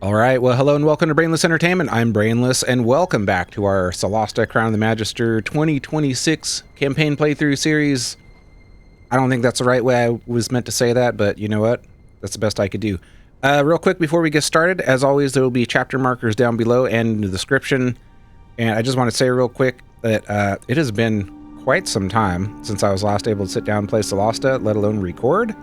All right, well, hello and welcome to Brainless Entertainment. I'm Brainless, and welcome back to our Solasta Crown of the Magister 2026 campaign playthrough series. I don't think that's the right way I was meant to say that, but you know what? That's the best I could do. Real quick before we get started, as always, there will be chapter markers down below and in the description. And I just want to say real quick that it has been quite some time since I was last able to sit down and play Solasta, let alone record.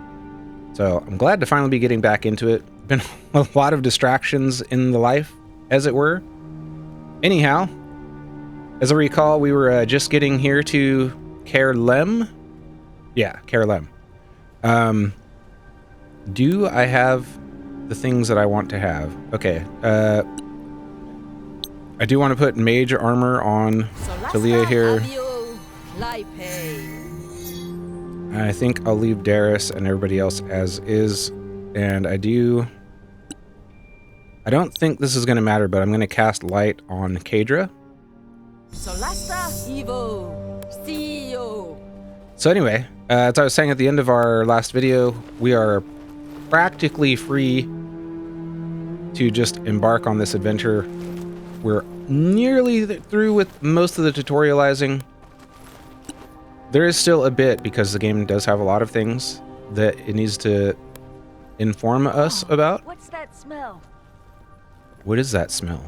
So I'm glad to finally be getting back into it. Been a lot of distractions in the life, as it were. Anyhow, as I recall, we were just getting here to Caer Lem. Yeah, Caer Lem. Do I have the things that I want to have? Okay. I do want to put mage armor on Talia here. I think I'll leave Darius and everybody else as is. And I don't think this is going to matter, but I'm going to cast light on Kendrek. Solasta Evo CEO. So anyway, as I was saying at the end of our last video, we are practically free to just embark on this adventure. We're nearly through with most of the tutorializing. There is still a bit because the game does have a lot of things that it needs to inform us about. What's that smell? What is that smell?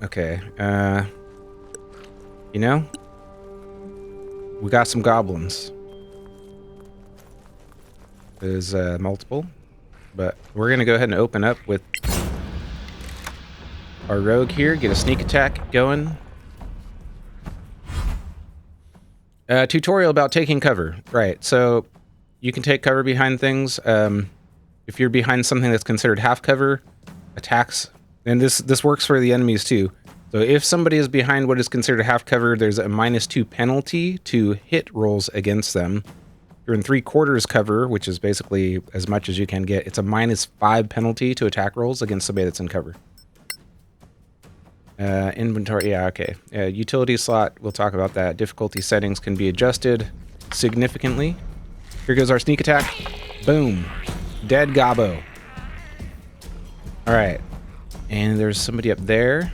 Okay, you know, we got some goblins. There's multiple, but we're gonna go ahead and open up with our rogue here, get a sneak attack going. Tutorial about taking cover. Right, so you can take cover behind things. If you're behind something that's considered half cover, attacks, and this works for the enemies too. So if somebody is behind what is considered half cover, there's a -2 penalty to hit rolls against them. If you're in 3/4 cover, which is basically as much as you can get, it's a -5 penalty to attack rolls against somebody that's in cover. Inventory, yeah, okay. Utility slot, we'll talk about that. Difficulty settings can be adjusted significantly. Here goes our sneak attack. Boom. Dead gobbo. Alright. And there's somebody up there.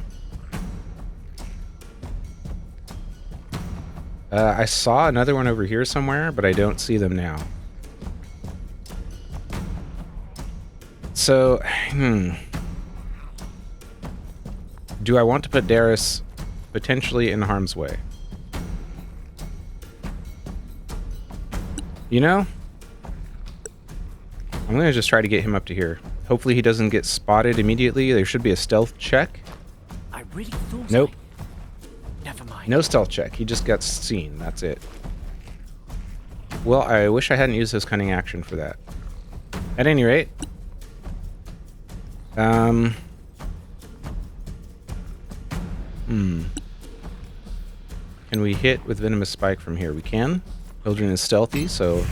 I saw another one over here somewhere, but I don't see them now. So, do I want to put Darius potentially in harm's way? You know, I'm going to just try to get him up to here. Hopefully he doesn't get spotted immediately. There should be a stealth check. I really thought. Nope. Never mind. No stealth check. He just got seen. That's it. Well, I wish I hadn't used this cunning action for that. At any rate, Can we hit with Venomous Spike from here? We can. Children is stealthy, so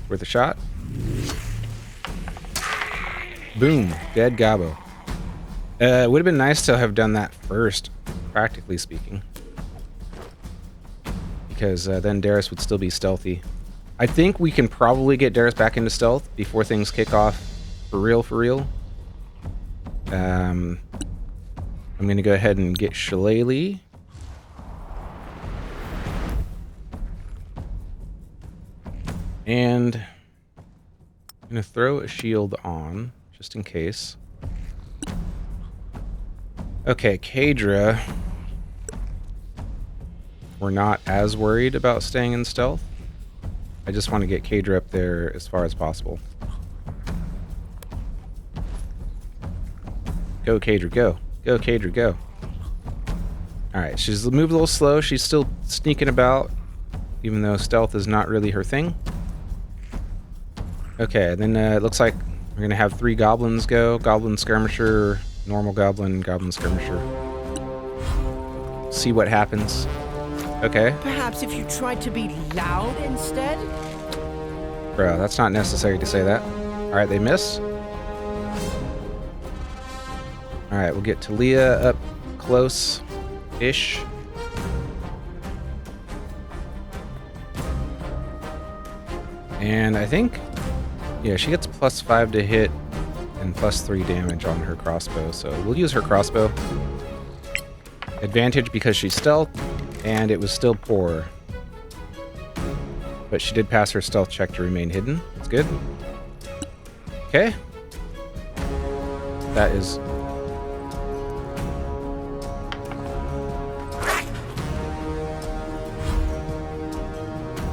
worth a shot. Boom. Dead gobbo. It would have been nice to have done that first, practically speaking. Because then Darius would still be stealthy. I think we can probably get Darius back into stealth before things kick off for real. I'm going to go ahead and get Shillelagh. And I'm going to throw a shield on, just in case. Okay, Kendrek. We're not as worried about staying in stealth. I just want to get Kendrek up there as far as possible. Go, Kendrek, go. Go, Kendrek, go. Alright, she's moved a little slow. She's still sneaking about, even though stealth is not really her thing. Okay, then it looks like we're going to have 3 goblins go. Goblin skirmisher, normal goblin, goblin skirmisher. See what happens. Okay. Perhaps if you tried to be loud instead? Bro, that's not necessary to say that. Alright, they miss. Alright, we'll get Talia up close-ish. And I think, yeah, she gets +5 to hit and +3 damage on her crossbow. So we'll use her crossbow. Advantage because she's stealth, and it was still poor. But she did pass her stealth check to remain hidden. That's good. Okay. That is...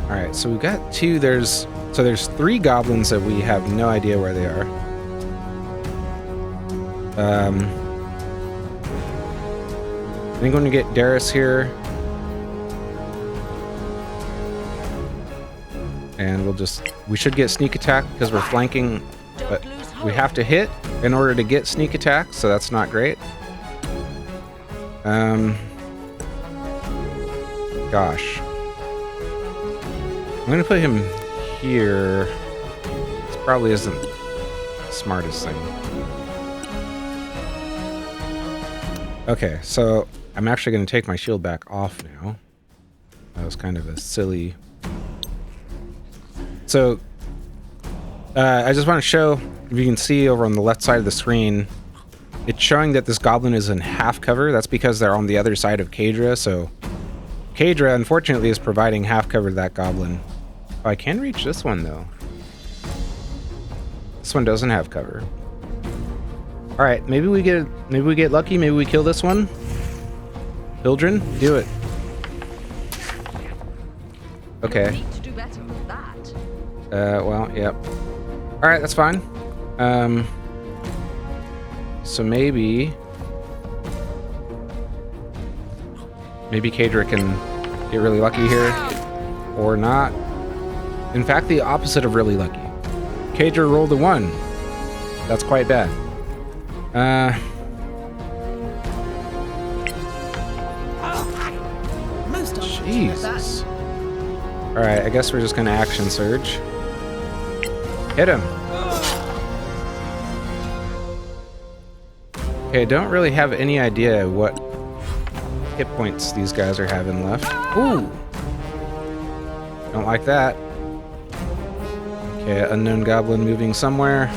Alright, so we've got two. There's 3 goblins that we have no idea where they are. I'm going to get Darius here. And we should get sneak attack because we're flanking, but we have to hit in order to get sneak attack, so that's not great. Gosh. I'm gonna put him here. This probably isn't the smartest thing. Okay, so I'm actually gonna take my shield back off now. That was kind of a silly... So, I just want to show, if you can see over on the left side of the screen, it's showing that this goblin is in half cover. That's because they're on the other side of Kadra, so Kadra, unfortunately, is providing half cover to that goblin. Oh, I can reach this one, though. This one doesn't have cover. Alright, maybe we get lucky, maybe we kill this one. Children, do it. Okay. Well, yep. Alright, that's fine. So maybe Kendrek can get really lucky here. Or not. In fact, the opposite of really lucky. Kendrek rolled a 1. That's quite bad. Jesus. Alright, I guess we're just gonna action surge. Hit him. Okay, don't really have any idea what hit points these guys are having left. Ooh! Don't like that. Okay, unknown goblin moving somewhere.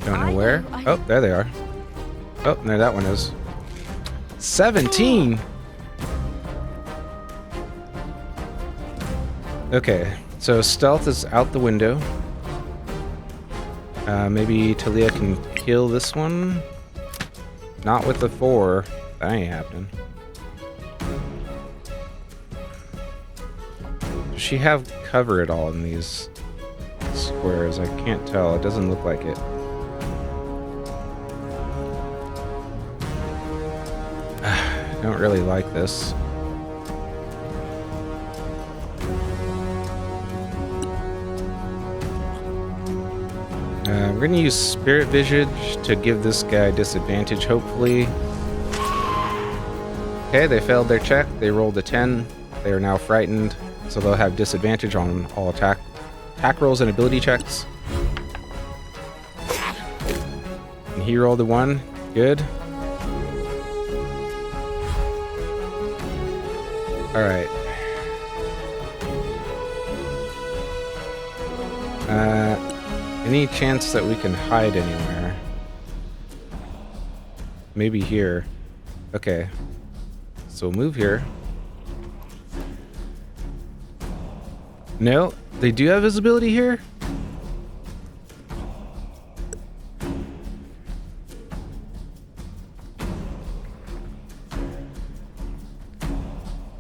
Don't know where. Oh, there they are. Oh, there that one is. 17! Okay, so stealth is out the window. Maybe Talia can kill this one. Not with the 4. That ain't happening. Does she have cover at all in these squares? I can't tell. It doesn't look like it. I don't really like this. We're gonna use Spirit Visage to give this guy disadvantage, hopefully. Okay, they failed their check. They rolled a 10. They are now frightened, so they'll have disadvantage on all attack rolls and ability checks. And he rolled a 1. Good. Alright. Any chance that we can hide anywhere? Maybe here. Okay. So we'll move here. No, they do have visibility here?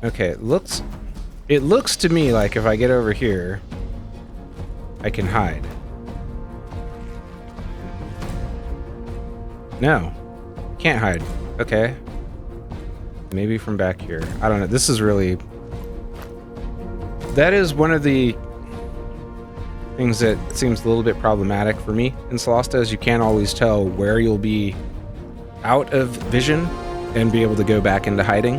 Okay, it looks to me like if I get over here, I can hide. No, can't hide. Okay. Maybe from back here. I don't know. This is really... That is one of the things that seems a little bit problematic for me in Solasta, is you can't always tell where you'll be out of vision and be able to go back into hiding.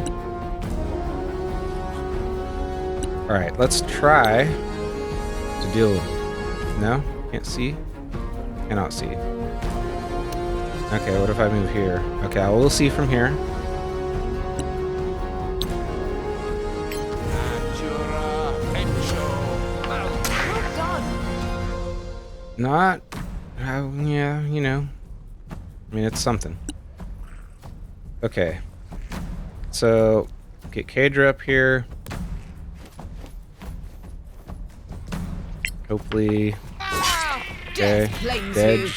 Alright, let's try to deal with it. No? Can't see? Cannot see. Okay, what if I move here? Okay, I will see from here. Not, yeah, you know. I mean, it's something. Okay. So, get Cadra up here. Hopefully. Okay. Dead.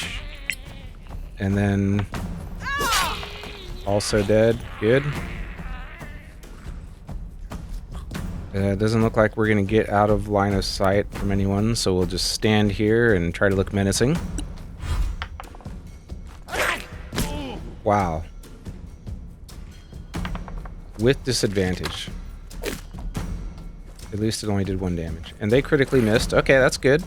And then also dead. Good. It doesn't look like we're going to get out of line of sight from anyone, so we'll just stand here and try to look menacing. Wow. With disadvantage. At least it only did 1 damage. And they critically missed. Okay, that's good.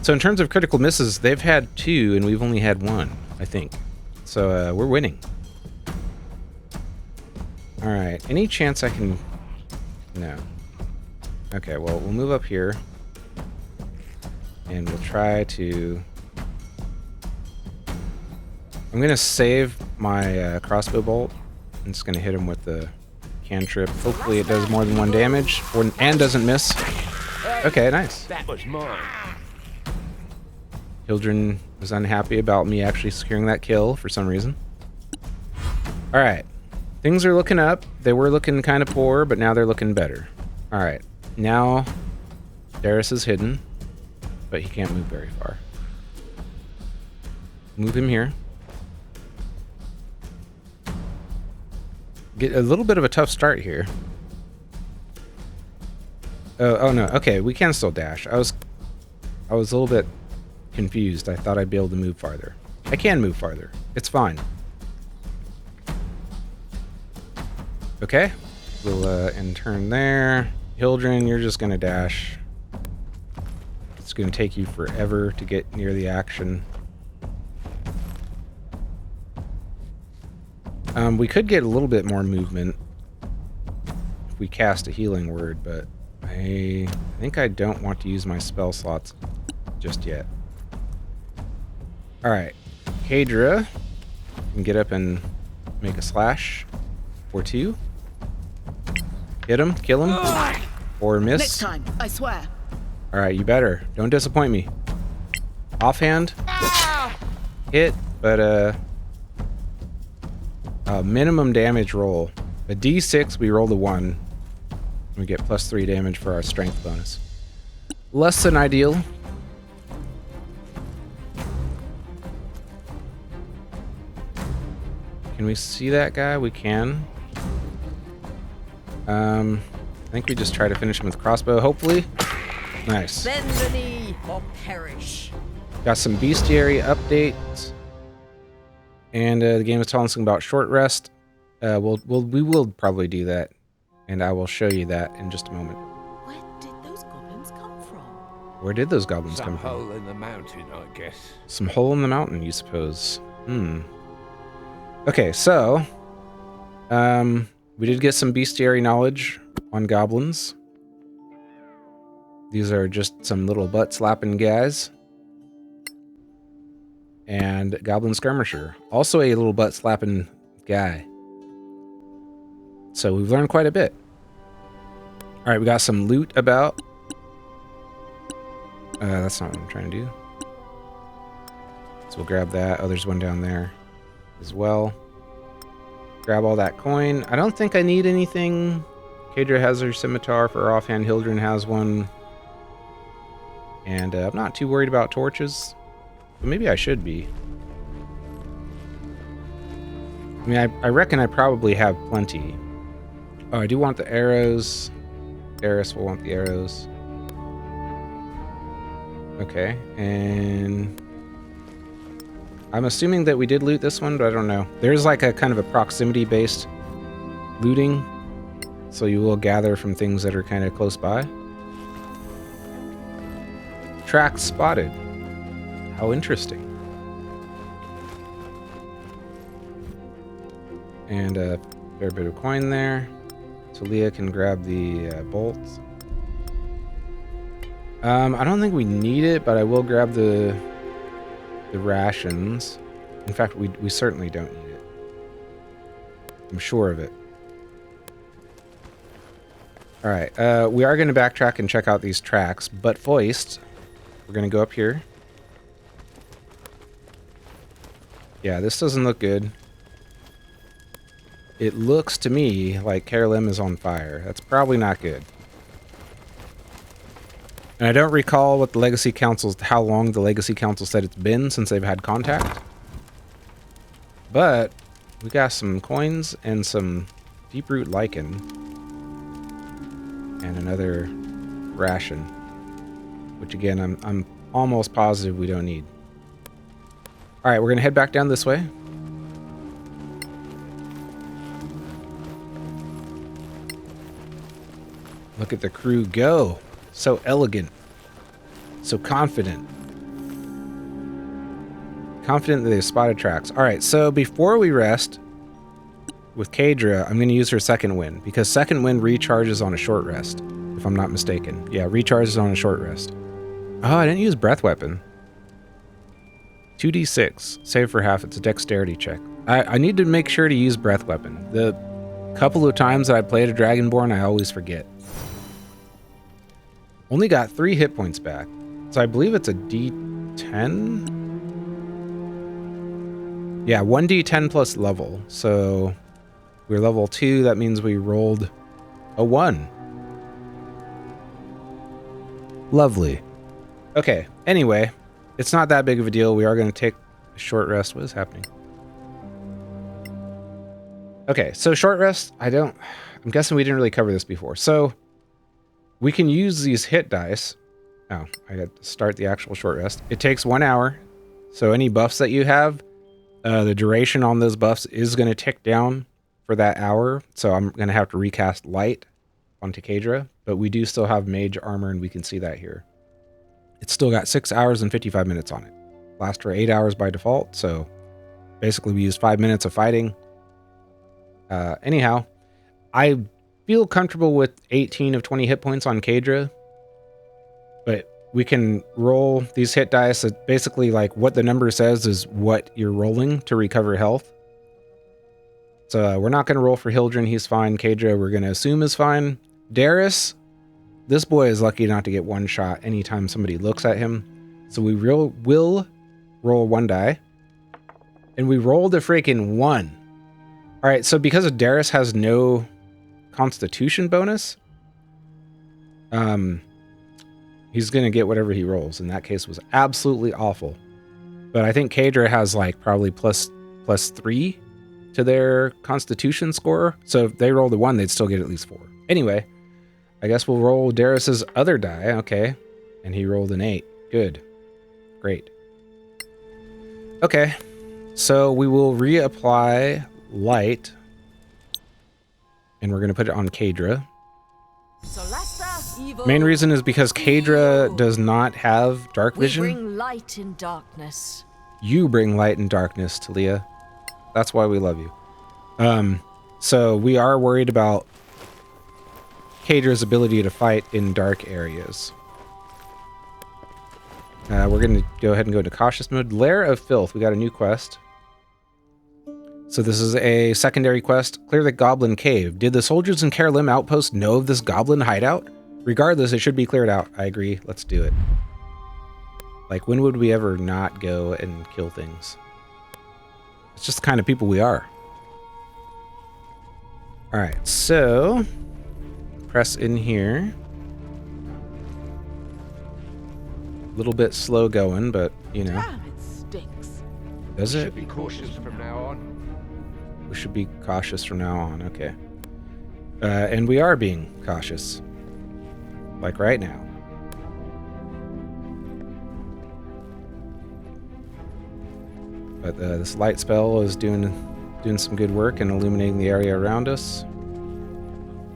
So in terms of critical misses, they've had 2 and we've only had 1, I think. So we're winning. Alright, any chance I can... No. Okay, well, we'll move up here. And we'll try to... I'm going to save my crossbow bolt. I'm just going to hit him with the cantrip. Hopefully it does more than 1 damage. And doesn't miss. Okay, nice. That was mine. Hildren was unhappy about me actually securing that kill for some reason. Alright. Things are looking up. They were looking kind of poor, but now they're looking better. Alright. Now, Darius is hidden, but he can't move very far. Move him here. Get a little bit of a tough start here. Oh no. Okay, we can still dash. I was a little bit confused. I thought I'd be able to move farther. I can move farther. It's fine. Okay. We'll end turn there. Hildren, you're just gonna dash. It's gonna take you forever to get near the action. We could get a little bit more movement if we cast a healing word, but I think I don't want to use my spell slots just yet. Alright, Cadra can get up and make a slash for 2. Hit him, kill him, or miss. Next time, I swear. Alright, you better. Don't disappoint me. Offhand. Hit, but a minimum damage roll. A D6, we roll a 1. We get +3 damage for our strength bonus. Less than ideal. Can we see that guy? We can. I think we just try to finish him with crossbow, hopefully. Nice. Bend the knee or perish. Got some bestiary updates. And the game is telling us about short rest. We will probably do that. And I will show you that in just a moment. Where did those goblins come from? Where did those goblins come Some from? hole in the mountain, I guess. Some hole in the mountain, you suppose. Okay, so we did get some bestiary knowledge on goblins. These are just some little butt slapping guys. And Goblin Skirmisher, also a little butt slapping guy. So we've learned quite a bit. All right, we got some loot about. That's not what I'm trying to do. So we'll grab that. Oh, there's one down there as well. Grab all that coin. I don't think I need anything. Cadra has her scimitar for her offhand. Hildren has one. And I'm not too worried about torches. But maybe I should be. I mean, I reckon I probably have plenty. Oh, I do want the arrows. Darius will want the arrows. Okay, and I'm assuming that we did loot this one, but I don't know. There's like a kind of a proximity-based looting, so you will gather from things that are kind of close by. Track spotted. How interesting. And a fair bit of coin there. So Leah can grab the bolts. I don't think we need it, but I will grab the rations. In fact, we certainly don't need it. I'm sure of it. Alright, we are going to backtrack and check out these tracks, but Foist, We're gonna go up here. Yeah, this doesn't look good. It looks to me like Caer Lem is on fire. That's probably not good. And I don't recall what the Legacy Council's, how long the Legacy Council said it's been since they've had contact. But we got some coins and some deep-root lichen. And another ration. Which again, I'm almost positive we don't need. Alright, we're gonna head back down this way. Look at the crew go. So elegant. So confident. Confident that they've spotted tracks. Alright, so before we rest with Kadra, I'm going to use her second wind. Because second wind recharges on a short rest. If I'm not mistaken. Yeah, recharges on a short rest. Oh, I didn't use breath weapon. 2d6. Save for half. It's a dexterity check. I need to make sure to use breath weapon. The couple of times that I played a Dragonborn, I always forget. Only got 3 hit points back. So I believe it's a d10? Yeah, 1d10 plus level. So we're level 2. That means we rolled a 1. Lovely. Okay, anyway, it's not that big of a deal. We are going to take a short rest. What is happening? Okay, so short rest, I'm guessing we didn't really cover this before. So we can use these hit dice. Oh, I got to start the actual short rest. It takes 1 hour. So any buffs that you have, the duration on those buffs is going to tick down for that hour. So I'm going to have to recast light onto Kadra, but we do still have mage armor and we can see that here. It's still got 6 hours and 55 minutes on it. Lasts for 8 hours by default. So basically we used 5 minutes of fighting. Anyhow, I feel comfortable with 18 of 20 hit points on Kadra, but we can roll these hit dice. Basically, like what the number says is what you're rolling to recover health. So we're not going to roll for Hildren. He's fine. Kadra, we're going to assume is fine. Darius, this boy is lucky not to get one shot anytime somebody looks at him. So we will roll 1 die. And we rolled a freaking 1. All right, so because Darius has no Constitution bonus, he's gonna get whatever he rolls. In that case, was absolutely awful. But I think Kadra has like probably plus 3 to their Constitution score. So if they rolled a 1, they'd still get at least 4. Anyway, I guess we'll roll Darius's other die. Okay, and he rolled an 8. Good, great. Okay, so we will reapply light, and we're gonna put it on Kadra. Solasta, evil. Main reason is because Kadra does not have dark vision. We bring light in darkness. You bring light and darkness, Talia. That's why we love you. So we are worried about Kadra's ability to fight in dark areas. We're gonna go ahead and go into cautious mode. Lair of Filth. We got a new quest. So this is a secondary quest. Clear the Goblin Cave. Did the soldiers in Caer Lem outpost know of this goblin hideout? Regardless, it should be cleared out. I agree. Let's do it. Like, when would we ever not go and kill things? It's just the kind of people we are. Alright, so press in here. A little bit slow going, but, you know. Damn, it stinks. Does it? Should be cautious from now on. We should be cautious from now on, okay. And we are being cautious. Like right now. But this light spell is doing some good work and illuminating the area around us.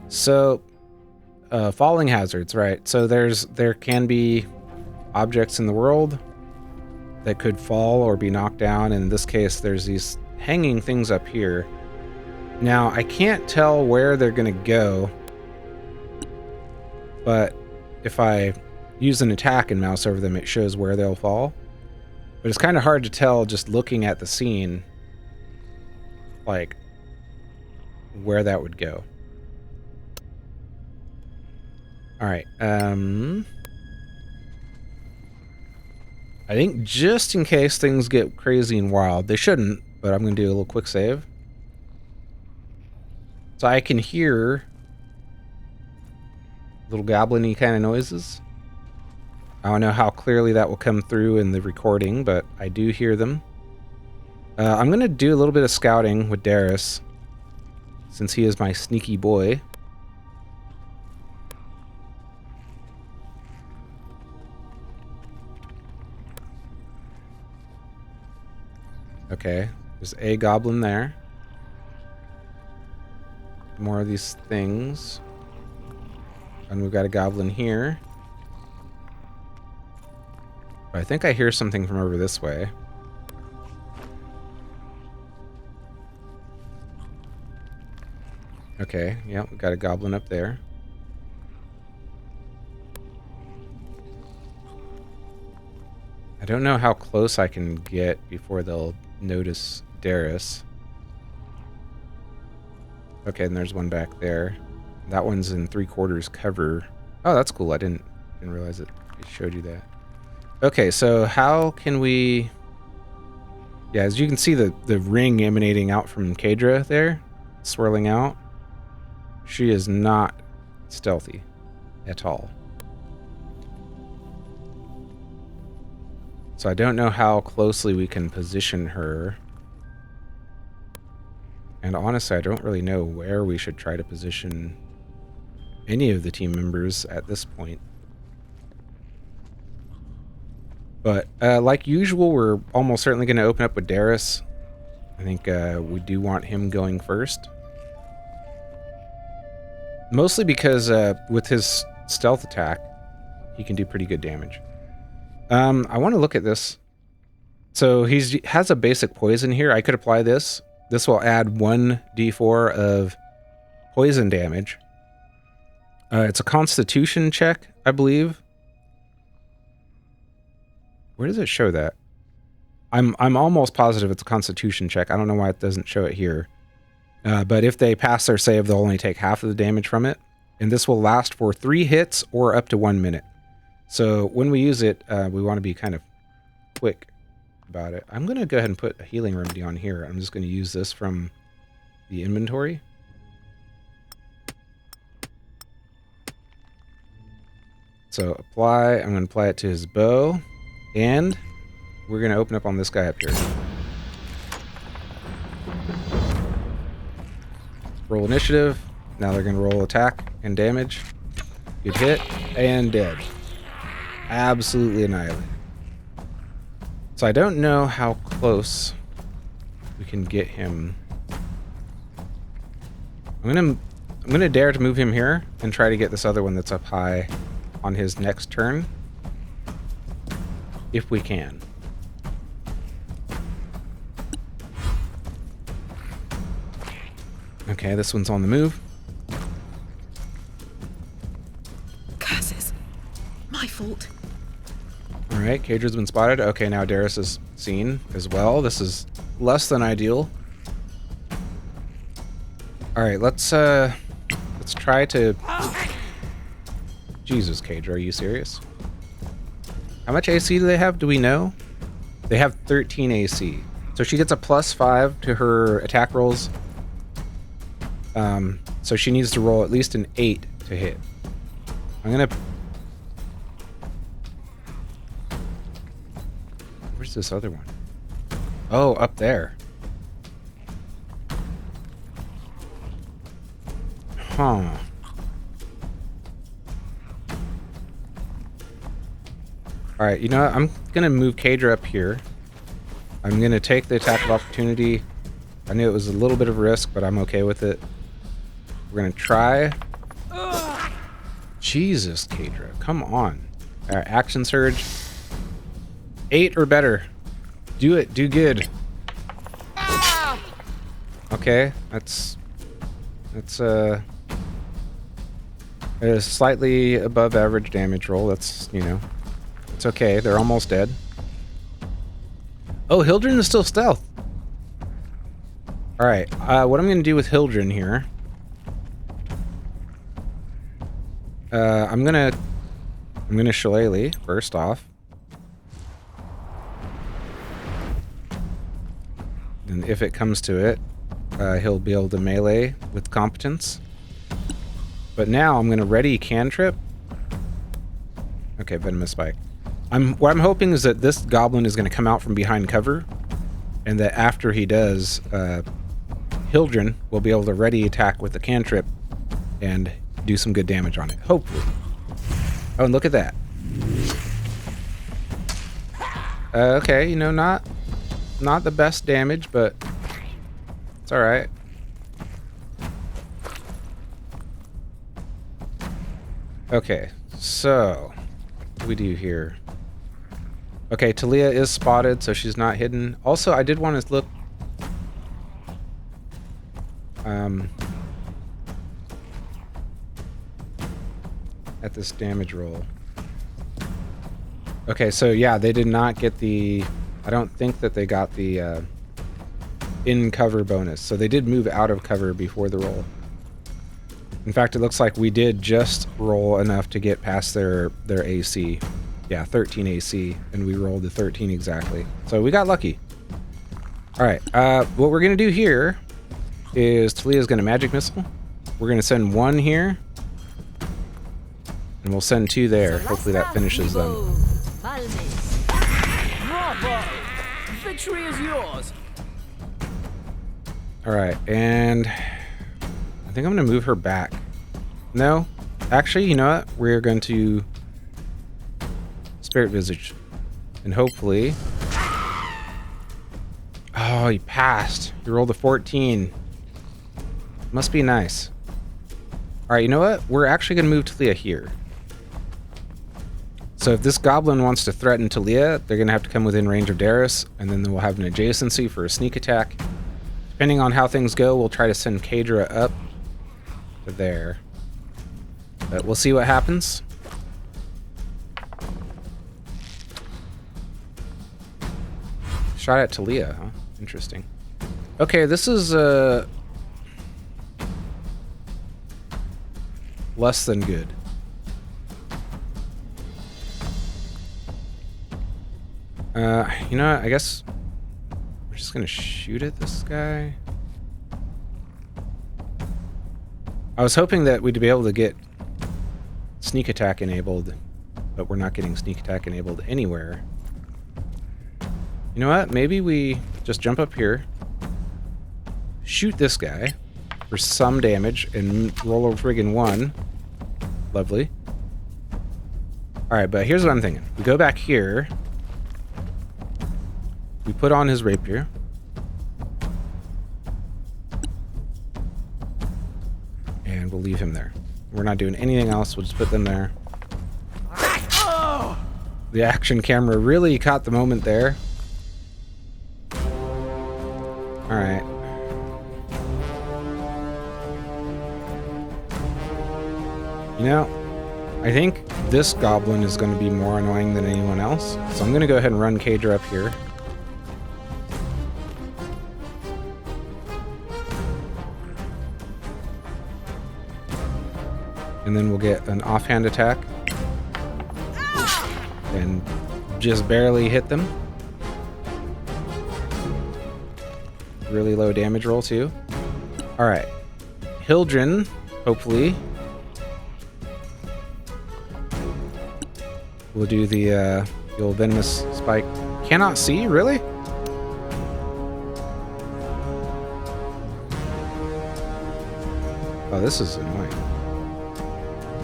So, falling hazards, right? So there can be objects in the world that could fall or be knocked down. And in this case, there's these hanging things up here. Now, I can't tell where they're going to go, but if I use an attack and mouse over them, it shows where they'll fall. But it's kind of hard to tell just looking at the scene, like, where that would go. All right. I think just in case things get crazy and wild, they shouldn't, but I'm going to do a little quick save. So I can hear little goblin-y kind of noises. I don't know how clearly that will come through in the recording, but I do hear them. I'm going to do a little bit of scouting with Darius, since he is my sneaky boy. Okay, there's a goblin there. More of these things. And we've got a goblin here. I think I hear something from over this way. Okay, yeah, we've got a goblin up there. I don't know how close I can get before they'll notice Darius. Okay, and there's one back there. That one's in 3/4 cover. Oh, that's cool. I didn't realize it showed you that. Okay, so how can we... Yeah, as you can see the ring emanating out from Kendrek there, swirling out. She is not stealthy at all. So I don't know how closely we can position her. And honestly, I don't really know where we should try to position any of the team members at this point. But like usual, we're almost certainly going to open up with Darius. I think we do want him going first. Mostly because with his stealth attack, he can do pretty good damage. I want to look at this. So he has a basic poison here. I could apply this. This will add 1d4 of poison damage. It's a constitution check, I believe. Where does it show that? I'm almost positive it's a constitution check. I don't know why it doesn't show it here. But if they pass their save, they'll only take half of the damage from it. And this will last for 3 hits or up to 1 minute. So when we use it, we want to be kind of quick about it. I'm going to go ahead and put a healing remedy on here. I'm just going to use this from the inventory. So apply. I'm going to apply it to his bow. And we're going to open up on this guy up here. Roll initiative. Now they're going to roll attack and damage. Good hit. And dead. Absolutely annihilated. So I don't know how close we can get him. I'm gonna dare to move him here and try to get this other one that's up high on his next turn. If we can. Okay, this one's on the move. Curses. My fault. Alright, Kendrek's been spotted. Okay, now Darius is seen as well. This is less than ideal. Alright, let's try to... Jesus, Kendrek, are you serious? How much AC do they have? Do we know? They have 13 AC. So she gets a +5 to her attack rolls. So she needs to roll at least an 8 to hit. I'm gonna... Where's this other one? Oh, up there. Huh. Alright, you know what? I'm gonna move Kendrek up here. I'm gonna take the attack of opportunity. I knew it was a little bit of risk, but I'm okay with it. We're gonna try. Jesus, Kendrek, come on. Alright, action surge. 8 or better. Do it, do good. Okay, that's a slightly above average damage roll. That's, you know, it's okay. They're almost dead. Oh, Hildren is still stealth. All right. What I'm going to do with Hildren here. I'm gonna shillelagh first off. And if it comes to it, he'll be able to melee with competence. But now I'm going to ready cantrip. Okay, venomous spike. What I'm hoping is that this goblin is going to come out from behind cover, and that after he does, Hildren will be able to ready attack with the cantrip and do some good damage on it. Hopefully. Oh, and look at that. Okay, you know, not the best damage, but it's all right. Okay, so what do we do here? Okay, Talia is spotted, so she's not hidden. Also, I did want to look at this damage roll. Okay, so yeah, they did not get the... I don't think that they got the in cover bonus. So they did move out of cover before the roll. In fact, it looks like we did just roll enough to get past their AC. Yeah, 13 AC, and we rolled the 13 exactly. So we got lucky. All right, what we're gonna do here is Talia's gonna magic missile. We're gonna send one here, and we'll send two there. Hopefully that finishes them. Bravo! Victory is yours. All right, and I think I'm gonna move her back. No, actually, you know what? We're going to Spirit Visage, and hopefully... Oh, he passed. He rolled a 14. Must be nice. All right, you know what? We're actually gonna move Talia here. So if this goblin wants to threaten Talia, they're gonna have to come within range of Darius, and then we'll have an adjacency for a sneak attack. Depending on how things go, we'll try to send Kadra up to there. But we'll see what happens. Shot at Talia, huh? Interesting. Okay, this is less than good. You know what? I guess we're just gonna shoot at this guy. I was hoping that we'd be able to get sneak attack enabled, but we're not getting sneak attack enabled anywhere. You know what? Maybe we just jump up here, shoot this guy for some damage, and roll a friggin' 1. Lovely. Alright, but here's what I'm thinking. We go back here. We put on his rapier. And we'll leave him there. We're not doing anything else. We'll just put them there. The action camera really caught the moment there. Alright. You know, I think this goblin is going to be more annoying than anyone else. So I'm going to go ahead and run Kadra up here. And then we'll get an offhand attack. And just barely hit them. Really low damage roll too. Alright. Hildren, hopefully. We'll do the old venomous spike. Cannot see? Really? Oh, this is annoying.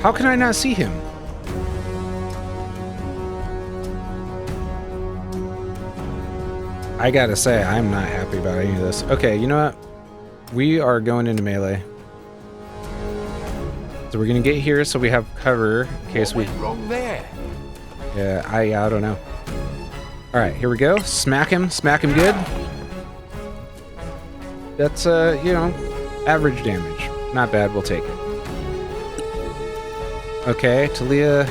How can I not see him? I gotta say, I'm not happy about any of this. Okay, you know what? We are going into melee. So we're gonna get here so we have cover in case we... What went wrong there? Yeah, I don't know. Alright, here we go. Smack him good. That's, you know, average damage. Not bad, we'll take it. Okay, Talia.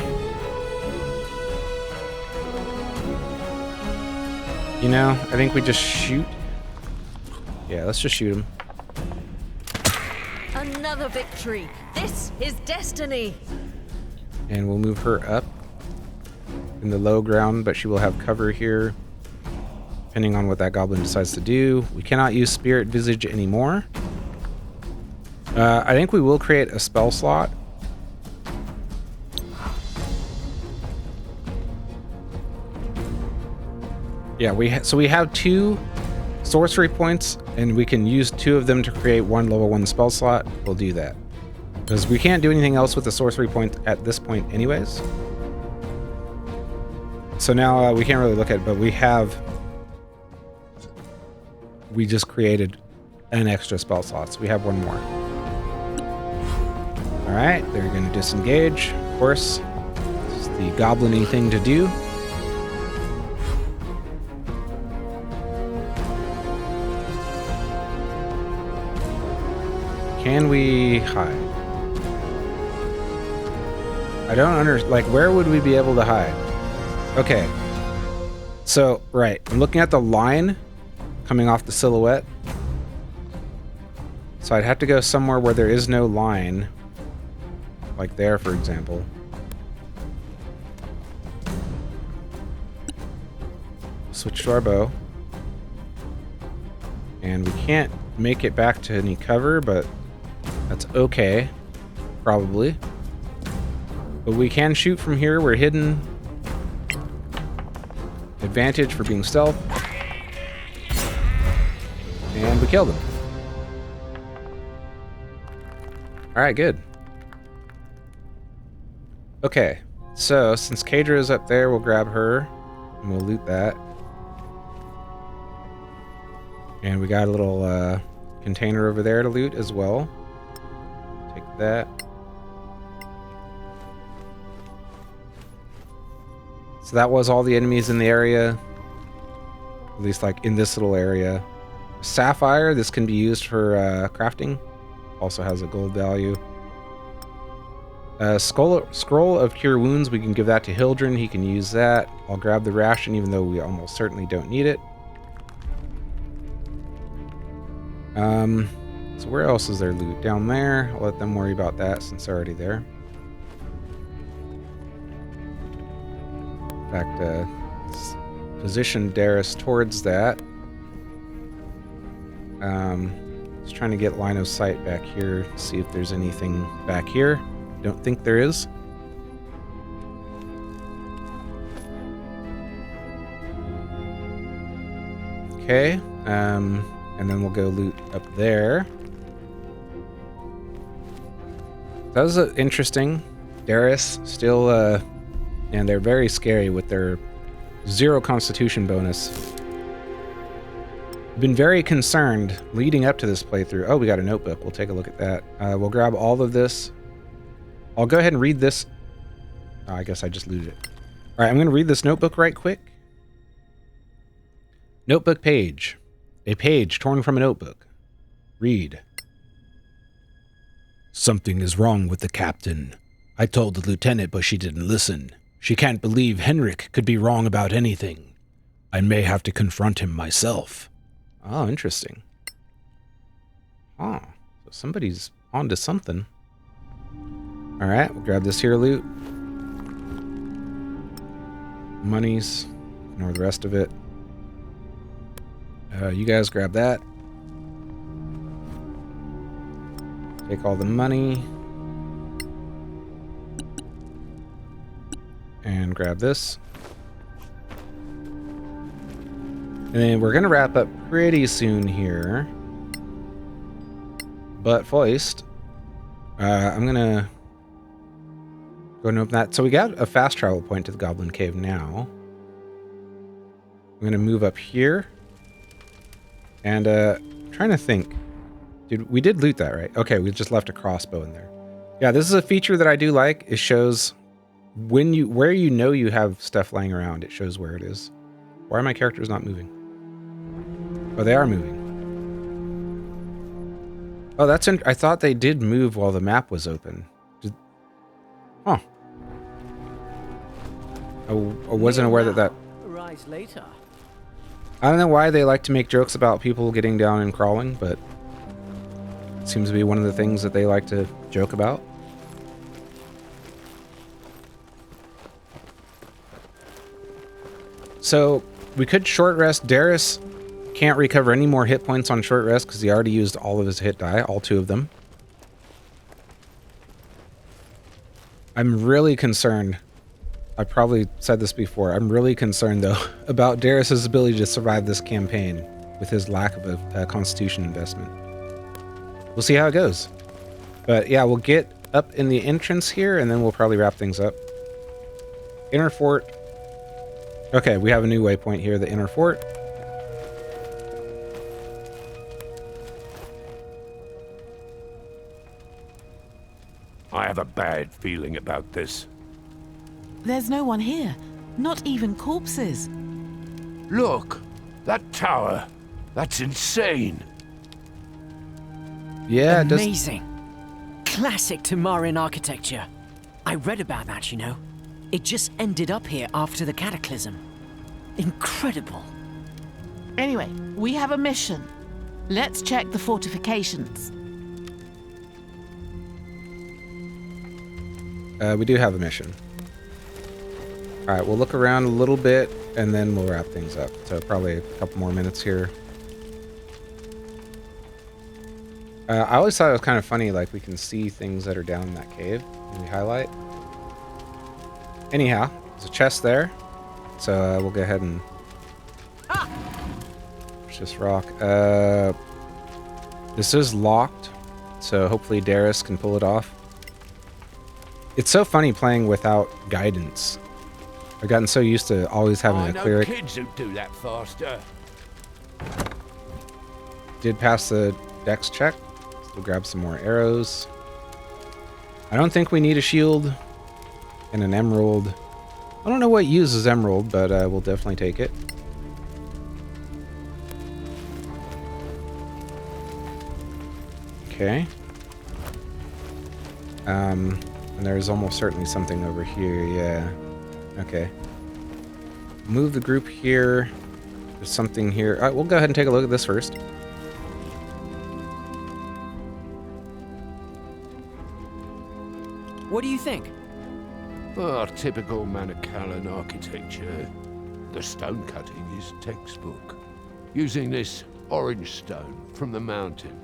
You know, I think we just shoot. Yeah, let's just shoot him. Another victory. This is destiny. And we'll move her up in the low ground, but she will have cover here. depending on what that goblin decides to do. We cannot use Spirit Visage anymore. I think we will create a spell slot. Yeah, so we have 2 sorcery points, and we can use 2 of them to create 1 level 1 spell slot. We'll do that. Because we can't do anything else with the sorcery point at this point anyways. So now we can't really look at it, but we just created an extra spell slot, so we have 1 more. Alright, they're going to disengage. Of course, this is the goblin-y thing to do. Can we hide? I don't understand. Like, where would we be able to hide? Okay. So, right. I'm looking at the line coming off the silhouette. So I'd have to go somewhere where there is no line. Like there, for example. Switch to our bow. And we can't make it back to any cover, but that's okay. Probably. But we can shoot from here. We're hidden. Advantage for being stealth. And we killed him. Alright, good. Okay, so since Kadra is up there, we'll grab her and we'll loot that. And we got a little container over there to loot as well. Take that. So that was all the enemies in the area. At least like in this little area. Sapphire, this can be used for crafting. Also has a gold value. Scroll of Cure Wounds, we can give that to Hildren. He can use that. I'll grab the ration even though we almost certainly don't need it. So where else is there loot? Down there. I'll let them worry about that since they're already there. In fact, let's position Darius towards that. Just trying to get line of sight back here, see if there's anything back here. Don't think there is. Okay, and then we'll go loot up there. That was interesting. Darius still, and they're very scary with their 0 constitution bonus. Been very concerned leading up to this playthrough. Oh, we got a notebook. We'll take a look at that. We'll grab all of this. I'll go ahead and read this. Oh, I guess I just looted it. All right, I'm going to read this notebook right quick. Notebook page. A page torn from a notebook. Read. Something is wrong with the captain. I told the lieutenant, but she didn't listen. She can't believe Henrik could be wrong about anything. I may have to confront him myself. Oh, interesting. Oh, so somebody's onto something. All right, we'll grab this here loot. Monies. Ignore the rest of it. You guys grab that. Take all the money. And grab this. And then we're going to wrap up pretty soon here. But first, I'm going to go and open that. So we got a fast travel point to the Goblin Cave now. I'm going to move up here. And trying to think. Dude, we did loot that, right? Okay, we just left a crossbow in there. Yeah, this is a feature that I do like. It shows where you know you have stuff laying around. It shows where it is. Why are my characters not moving? Oh, they are moving. Oh, that's I thought they did move while the map was open. Huh. I wasn't aware that. Rise later. I don't know why they like to make jokes about people getting down and crawling, but it seems to be one of the things that they like to joke about. So We could short rest. Darius can't recover any more hit points on short rest because he already used all of his hit die, all 2 of them. I'm really concerned. I probably said this before. I'm really concerned, though, about Darius's ability to survive this campaign with his lack of a constitution investment. We'll see how it goes. But yeah, we'll get up in the entrance here, and then we'll probably wrap things up. Inner Fort. Okay, we have a new waypoint here, the Inner Fort. I have a bad feeling about this. There's no one here. Not even corpses. Look, that tower. That's insane. Yeah, it does. Amazing. Classic Tamarian architecture. I read about that, you know. It just ended up here after the cataclysm. Incredible. Anyway, we have a mission. Let's check the fortifications. We do have a mission. All right, we'll look around a little bit, and then we'll wrap things up. So probably a couple more minutes here. I always thought it was kind of funny, like we can see things that are down in that cave when we highlight. Anyhow, there's a chest there, so we'll go ahead and push this rock. This is locked, so hopefully Darius can pull it off. It's so funny playing without guidance. I've gotten so used to always having I a know cleric. kids who do that faster. Did pass the dex check. We'll grab some more arrows. I don't think we need a shield and an emerald. I don't know what uses emerald, but we'll definitely take it. Okay. And there's almost certainly something over here, yeah. Okay. Move the group here. There's something here. All right, we'll go ahead and take a look at this first. What do you think? Oh, typical Manicalan architecture. The stone cutting is textbook. Using this orange stone from the mountain.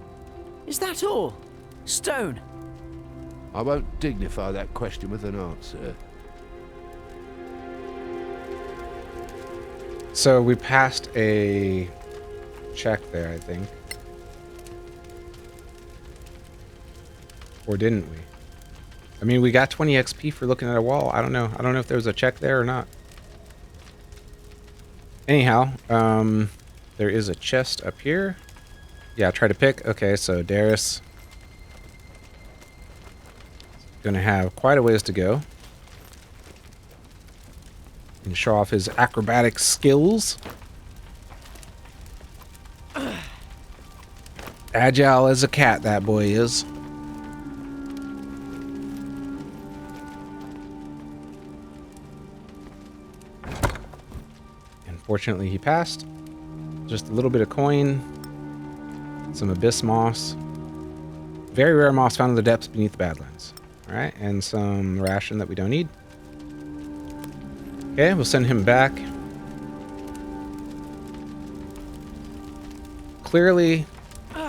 Is that all? Stone? I won't dignify that question with an answer. So we passed a check there, I think. Or didn't we? I mean, we got 20 XP for looking at a wall. I don't know. I don't know if there was a check there or not. Anyhow, there is a chest up here. Yeah, try to pick. Okay, so Darius gonna have quite a ways to go. And show off his acrobatic skills. Agile as a cat, that boy is. Fortunately, he passed. Just a little bit of coin. Some abyss moss. Very rare moss found in the depths beneath the Badlands. Alright, and some ration that we don't need. Okay, we'll send him back. Clearly,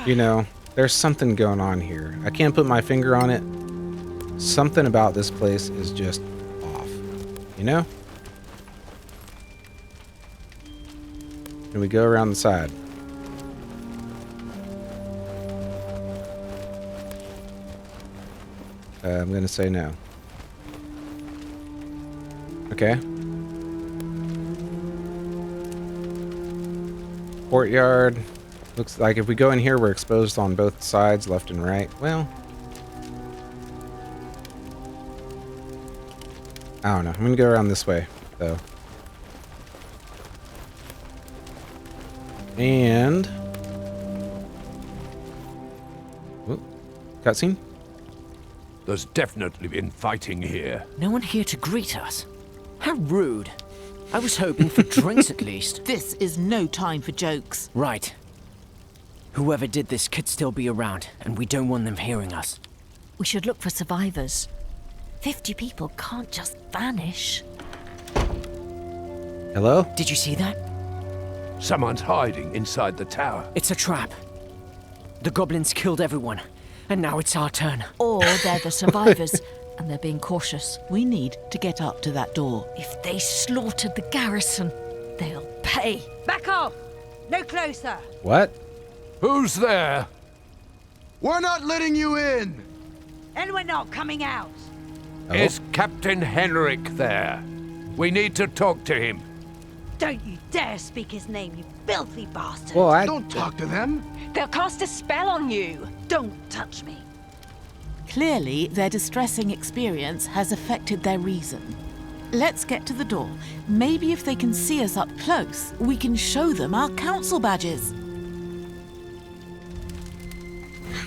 you know, there's something going on here. I can't put my finger on it. Something about this place is just off. You know? And we go around the side. I'm going to say no. Okay. Courtyard. Looks like if we go in here, we're exposed on both sides, left and right. Well, I don't know. I'm going to go around this way, though. And cutscene. There's definitely been fighting here. No one here to greet us. How rude. I was hoping for drinks at least. This is no time for jokes. Right. Whoever did this could still be around, and we don't want them hearing us. We should look for survivors. 50 people can't just vanish. Hello? Did you see that? Someone's hiding inside the tower. It's a trap. The goblins killed everyone, and now it's our turn. Or they're the survivors, and they're being cautious. We need to get up to that door. If they slaughtered the garrison, they'll pay. Back off! No closer! What? Who's there? We're not letting you in! And we're not coming out! Oh. Is Captain Kendrek there? We need to talk to him. Don't you dare speak his name, you filthy bastard! Well, I Don't talk to them! They'll cast a spell on you! Don't touch me! Clearly, their distressing experience has affected their reason. Let's get to the door. Maybe if they can see us up close, we can show them our council badges.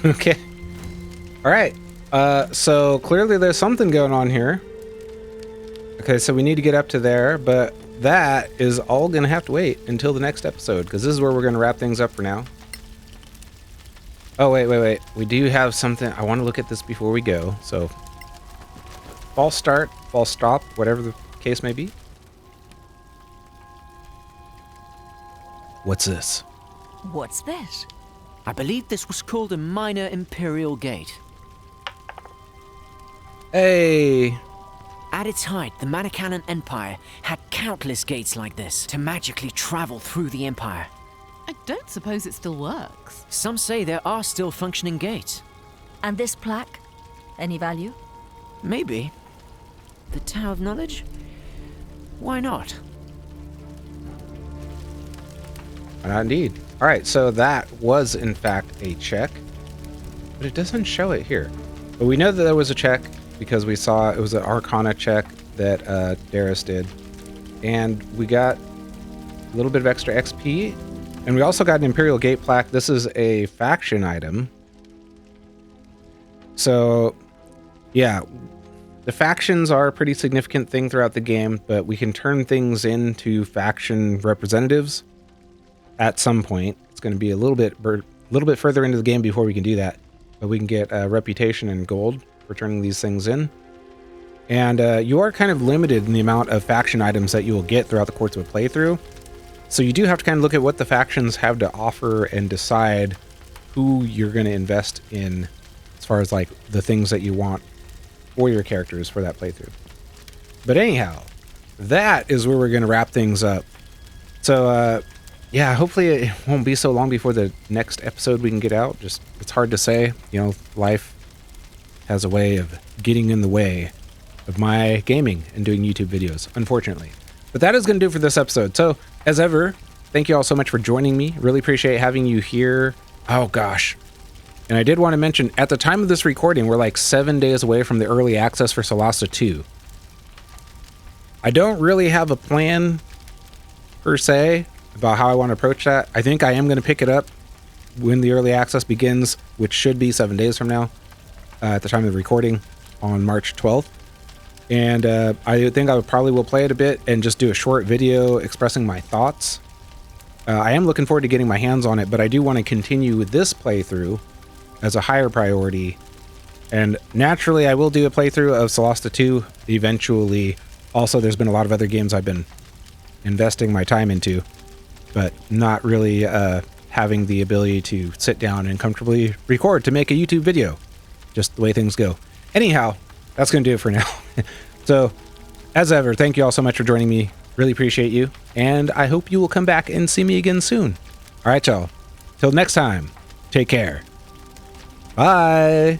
Okay. All right. So clearly there's something going on here. Okay, so we need to get up to there, but that is all going to have to wait until the next episode, because this is where we're going to wrap things up for now. Oh, wait. We do have something. I want to look at this before we go. So false start, false stop, whatever the case may be. What's this? What's this? I believe this was called a minor imperial gate. Hey. At its height, the Manicalan Empire had countless gates like this to magically travel through the empire. I don't suppose it still works. Some say there are still functioning gates. And this plaque? Any value? Maybe. The Tower of Knowledge? Why not? Indeed. All right, so that was in fact a check, but it doesn't show it here. But we know that there was a check because we saw it was an Arcana check that Darius did, and we got a little bit of extra XP, and we also got an Imperial Gate plaque. This is a faction item. So, yeah, the factions are a pretty significant thing throughout the game, but we can turn things into faction representatives at some point. It's going to be a little bit further into the game before we can do that, but we can get reputation and gold for turning these things in. And you are kind of limited in the amount of faction items that you will get throughout the course of a playthrough. So you do have to kind of look at what the factions have to offer and decide who you're going to invest in as far as like the things that you want for your characters for that playthrough. But anyhow, that is where we're going to wrap things up. So yeah, hopefully it won't be so long before the next episode we can get out. Just, it's hard to say. You know, life has a way of getting in the way of my gaming and doing YouTube videos, unfortunately. But that is going to do it for this episode. So, as ever, thank you all so much for joining me. Really appreciate having you here. Oh, gosh. And I did want to mention, at the time of this recording, we're like 7 days away from the early access for Solasta 2. I don't really have a plan, per se, about how I want to approach that. I think I am going to pick it up when the early access begins, which should be 7 days from now, at the time of the recording on March 12th. And I think I probably will play it a bit and just do a short video expressing my thoughts. I am looking forward to getting my hands on it, but I do want to continue with this playthrough as a higher priority. And naturally, I will do a playthrough of Solasta 2 eventually. Also, there's been a lot of other games I've been investing my time into, but not really having the ability to sit down and comfortably record to make a YouTube video. Just the way things go. Anyhow, that's going to do it for now. So, as ever, thank you all so much for joining me. Really appreciate you. And I hope you will come back and see me again soon. All right, y'all. Till next time, take care. Bye.